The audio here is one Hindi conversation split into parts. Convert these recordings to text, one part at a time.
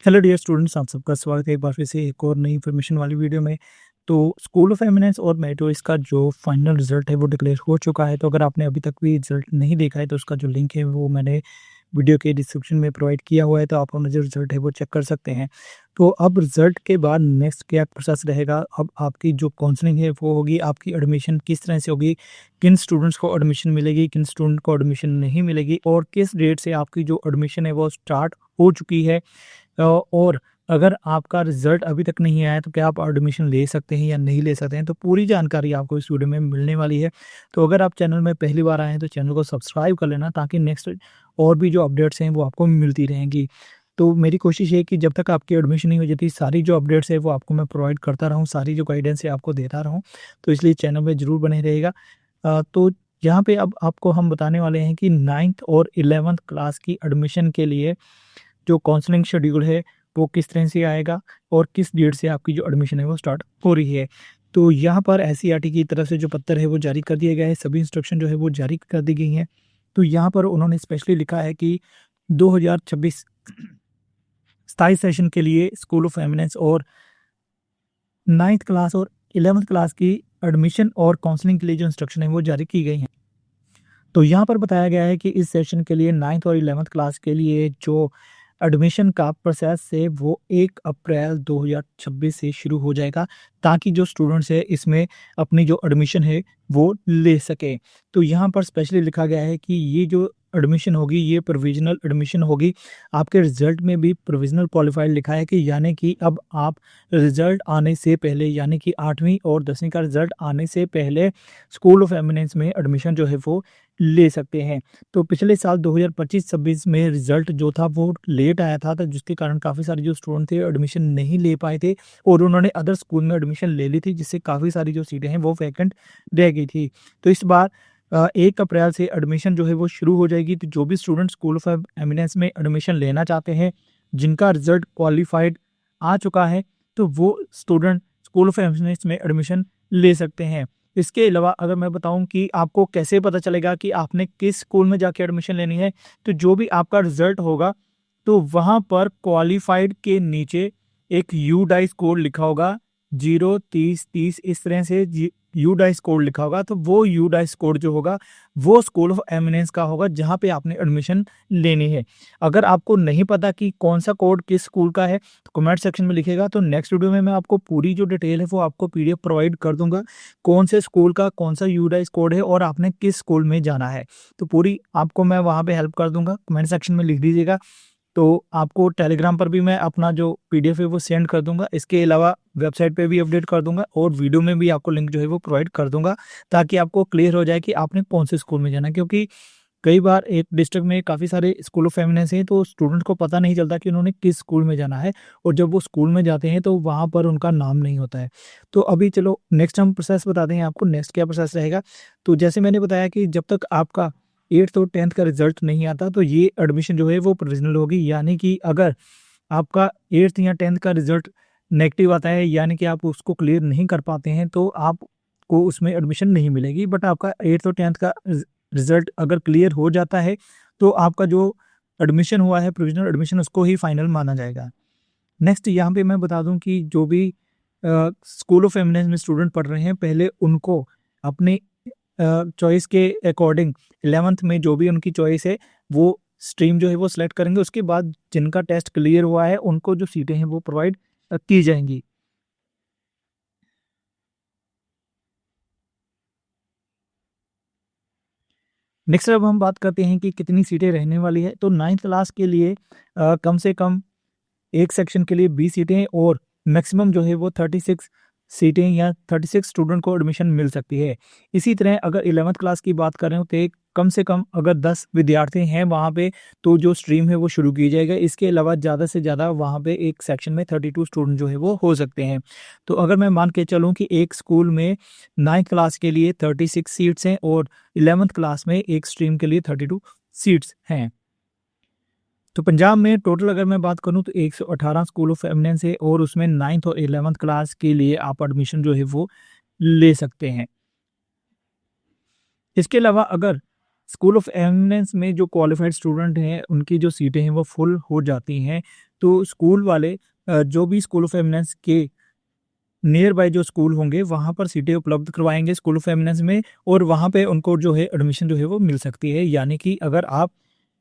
हेलो डियर स्टूडेंट्स, आप सबका स्वागत है एक बार फिर से एक और नई इन्फॉर्मेशन वाली वीडियो में। तो स्कूल ऑफ एमिनेंस और मेरिटो इसका जो फाइनल रिजल्ट है वो डिक्लेयर हो चुका है। तो अगर आपने अभी तक भी रिजल्ट नहीं देखा है तो उसका जो लिंक है वो मैंने वीडियो के डिस्क्रिप्शन में प्रोवाइड किया हुआ है, तो आप अपना जो रिजल्ट है वो चेक कर सकते हैं। तो अब रिजल्ट के बाद नेक्स्ट क्या प्रोसेस रहेगा, अब आपकी जो काउंसलिंग है वो होगी, आपकी एडमिशन किस तरह से होगी, किन स्टूडेंट्स को एडमिशन मिलेगी, किन स्टूडेंट को एडमिशन नहीं मिलेगी और किस डेट से आपकी जो एडमिशन है वो स्टार्ट हो चुकी है। और अगर आपका रिज़ल्ट अभी तक नहीं आया तो क्या आप एडमिशन ले सकते हैं या नहीं ले सकते हैं, तो पूरी जानकारी आपको इस वीडियो में मिलने वाली है। तो अगर आप चैनल में पहली बार आए हैं तो चैनल को सब्सक्राइब कर लेना, ताकि नेक्स्ट और भी जो अपडेट्स हैं वो आपको मिलती रहेंगी। तो मेरी कोशिश है कि जब तक आपकी एडमिशन नहीं हो जाती, सारी जो अपडेट्स है वो आपको मैं प्रोवाइड करता रहूँ, सारी जो गाइडेंस है आपको देता रहूँ। तो इसलिए चैनल में ज़रूर बने रहेगा। तो यहाँ पे अब आपको हम बताने वाले हैं कि 9th और 11th क्लास की एडमिशन के लिए जो काउंसलिंग शेड्यूल है वो किस तरह से आएगा और किस डेट से आपकी जो एडमिशन है वो स्टार्ट हो रही है। तो यहाँ पर एससीईआरटी की तरफ से जो पत्र है वो जारी कर दिया गया है, सभी इंस्ट्रक्शन जो है वो जारी कर दी गई हैं। तो यहाँ पर उन्होंने स्पेशली लिखा है कि 2026 27 सेशन के लिए स्कूल ऑफ एमिनेंस और 9th क्लास और 11th क्लास की एडमिशन और काउंसलिंग के लिए जो इंस्ट्रक्शन है वो जारी की गई हैं। तो यहाँ पर बताया गया है कि इस सेशन के लिए 9th और 11th क्लास के लिए जो एडमिशन का प्रोसेस है वो 1 अप्रैल 2026 से शुरू हो जाएगा, ताकि जो स्टूडेंट्स है इसमें अपनी जो एडमिशन है वो ले सकें। तो यहाँ पर स्पेशली लिखा गया है कि ये जो एडमिशन होगी ये प्रोविजनल एडमिशन होगी। आपके रिजल्ट में भी प्रोविजनल क्वालिफाइड लिखा है, कि यानी कि अब आप रिजल्ट आने से पहले, यानी कि 8वीं और 10वीं का रिजल्ट आने से पहले स्कूल ऑफ एमिनेंस में एडमिशन जो है वो ले सकते हैं। तो पिछले साल 2025-26 में रिज़ल्ट जो था वो लेट आया था, तो जिसके कारण काफ़ी सारे जो स्टूडेंट थे एडमिशन नहीं ले पाए थे और उन्होंने अदर स्कूल में एडमिशन ले ली थी, जिससे काफ़ी सारी जो सीटें हैं वो वैकेंट रह गई थी। तो इस बार 1 अप्रैल से एडमिशन जो है वो शुरू हो जाएगी। तो जो भी स्टूडेंट स्कूल ऑफ एमिनेंस में एडमिशन लेना चाहते हैं, जिनका रिज़ल्ट क्वालिफाइड आ चुका है, तो वो स्टूडेंट स्कूल ऑफ एमिनेंस में एडमिशन ले सकते हैं। इसके अलावा अगर मैं बताऊं कि आपको कैसे पता चलेगा कि आपने किस स्कूल में जाके एडमिशन लेनी है, तो जो भी आपका रिजल्ट होगा तो वहाँ पर क्वालिफाइड के नीचे एक यू डाइस कोड लिखा होगा, 0 30 30 इस तरह से यू डाइस कोड लिखा होगा। तो वो यू डाइस कोड जो होगा वो स्कूल ऑफ एमिनेंस का होगा जहाँ पे आपने एडमिशन लेनी है। अगर आपको नहीं पता कि कौन सा कोड किस स्कूल का है तो कमेंट सेक्शन में लिखेगा, तो नेक्स्ट वीडियो में मैं आपको पूरी जो डिटेल है वो आपको पीडीएफ प्रोवाइड कर दूंगा, कौन से स्कूल का कौन सा यू डाइस कोड है और आपने किस स्कूल में जाना है। तो पूरी आपको मैं वहाँ पे हेल्प कर दूंगा, कमेंट सेक्शन में लिख दीजिएगा। तो आपको टेलीग्राम पर भी मैं अपना जो पीडीएफ है वो सेंड कर दूंगा। इसके अलावा वेबसाइट पे भी अपडेट कर दूंगा और वीडियो में भी आपको लिंक जो है वो प्रोवाइड कर दूंगा, ताकि आपको क्लियर हो जाए कि आपने कौन से स्कूल में जाना है। क्योंकि कई बार एक डिस्ट्रिक्ट में काफ़ी सारे स्कूल ऑफ एमिनेंस हैं, तो स्टूडेंट को पता नहीं चलता कि उन्होंने किस स्कूल में जाना है, और जब वो स्कूल में जाते हैं तो वहाँ पर उनका नाम नहीं होता है। तो अभी चलो नेक्स्ट हम प्रोसेस बताते हैं आपको, नेक्स्ट क्या प्रोसेस रहेगा। तो जैसे मैंने बताया कि जब तक आपका 8th और 10th का रिजल्ट नहीं आता तो ये एडमिशन जो है वो प्रोविजनल होगी, यानी कि अगर आपका 8th या 10th का रिजल्ट नेगेटिव आता है, यानी कि आप उसको क्लियर नहीं कर पाते हैं, तो आपको उसमें एडमिशन नहीं मिलेगी। बट आपका 8th और 10th का रिजल्ट अगर क्लियर हो जाता है तो आपका जो एडमिशन हुआ है प्रोविजनल एडमिशन, उसको ही फाइनल माना जाएगा। नेक्स्ट यहाँ पे मैं बता दूं कि जो भी स्कूल ऑफ एमिनेंस में स्टूडेंट पढ़ रहे हैं, पहले उनको अपने चॉइस के अकॉर्डिंग 11th में जो भी उनकी चॉइस है वो स्ट्रीम जो है वो सिलेक्ट करेंगे। उसके बाद जिनका टेस्ट क्लियर हुआ है उनको जो सीटें हैं वो प्रोवाइड की जाएंगी। नेक्स्ट अब हम बात करते हैं कि कितनी सीटें रहने वाली है। तो 9th क्लास के लिए कम से कम एक सेक्शन के लिए 20 सीटें और मैक्सिमम जो है वो 36 सीटें या 36 स्टूडेंट को एडमिशन मिल सकती है। इसी तरह अगर 11th क्लास की बात करें तो एक कम से कम अगर 10 विद्यार्थी हैं वहाँ पे, तो जो स्ट्रीम है वो शुरू की जाएगा। इसके अलावा ज़्यादा से ज़्यादा वहाँ पे एक सेक्शन में 32 स्टूडेंट जो है वो हो सकते हैं। तो अगर मैं मान के चलूँ कि एक स्कूल में 9th क्लास के लिए 36 सीट्स हैं और 11th क्लास में एक स्ट्रीम के लिए 32 सीट्स हैं। तो पंजाब में टोटल अगर मैं बात करूं तो 118 स्कूल ऑफ एमिनेंस है और उसमें 9th और 11th क्लास के लिए आप एडमिशन जो है वो ले सकते हैं। इसके अलावा अगर स्कूल ऑफ एमिनेंस में जो क्वालिफाइड स्टूडेंट हैं, उनकी जो सीटें हैं वो फुल हो जाती हैं। तो स्कूल वाले जो भी स्कूल ऑफ एमिनेंस के नियर बाय जो स्कूल होंगे, वहाँ पर सीटें उपलब्ध करवाएँगे स्कूल ऑफ एमिनेंस में, और वहाँ पे उनको जो है एडमिशन जो है वो मिल सकती है। यानी कि अगर आप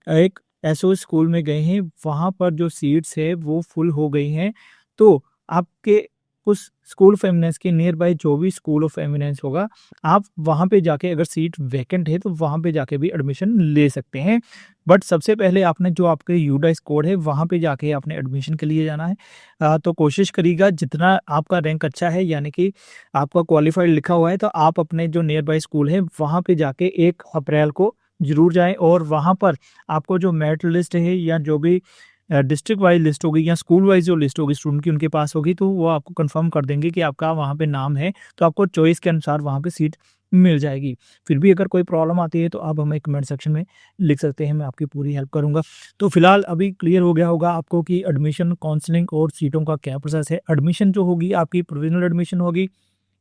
एक एसओ स्कूल में गए हैं, वहाँ पर जो सीट्स है वो फुल हो गई हैं, तो आपके उस स्कूल ऑफ एमिनेंस के नियर बाय जो भी स्कूल ऑफ एमिनेंस होगा, आप वहाँ पे जाके अगर सीट वैकेंट है, तो वहाँ पे जाके भी एडमिशन ले सकते हैं। बट सबसे पहले आपने जो आपके यूडाइस कोड है, वहाँ पे जाके आपने एडमिशन के लिए जाना है। तो कोशिश करिएगा जितना आपका रैंक अच्छा है, यानी कि आपका क्वालिफाइड लिखा हुआ है, तो आप अपने जो नियर बाय स्कूल है, वहाँ पे जाके 1 अप्रैल को ज़रूर जाएँ, और वहाँ पर आपको जो मेरिट लिस्ट है या जो भी डिस्ट्रिक्ट वाइज़ लिस्ट होगी या स्कूल वाइज़ जो लिस्ट होगी स्टूडेंट की उनके पास होगी, तो वो आपको कंफर्म कर देंगे कि आपका वहाँ पे नाम है, तो आपको चॉइस के अनुसार वहाँ पे सीट मिल जाएगी। फिर भी अगर कोई प्रॉब्लम आती है, तो आप हमें कमेंट सेक्शन में लिख सकते हैं, मैं आपकी पूरी हेल्प करूँगा। तो फिलहाल अभी क्लियर हो गया होगा आपको कि एडमिशन, काउंसलिंग और सीटों का क्या प्रोसेस है। एडमिशन जो होगी आपकी प्रोविज़नल एडमिशन होगी,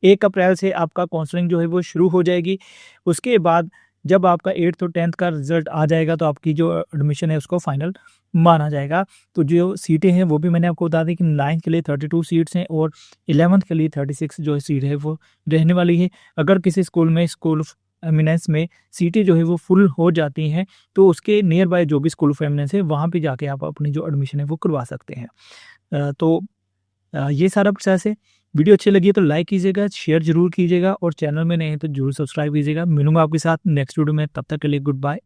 1 अप्रैल से आपका काउंसलिंग जो है वो शुरू हो जाएगी। उसके बाद जब आपका 8th और 10th का रिज़ल्ट आ जाएगा, तो आपकी जो एडमिशन है उसको फाइनल माना जाएगा। तो जो सीटें हैं वो भी मैंने आपको बता दी कि 9th के लिए 32 सीट्स हैं और 11th के लिए 36 जो सीट है वो रहने वाली है। अगर किसी स्कूल में, स्कूल ऑफ एमिनेंस में सीटें जो है वो फुल हो जाती हैं, तो उसके नियर बाय जो भी स्कूल ऑफ एमिनेंस है, वहाँ पे जाके आप अपनी जो एडमिशन है वो करवा सकते हैं। तो ये सारा प्रोसेस है। वीडियो अच्छी लगी है तो लाइक कीजिएगा, शेयर ज़रूर कीजिएगा, और चैनल में नए हैं तो ज़रूर सब्सक्राइब कीजिएगा। मिलूँगा आपके साथ नेक्स्ट वीडियो में, तब तक के लिए गुड बाय।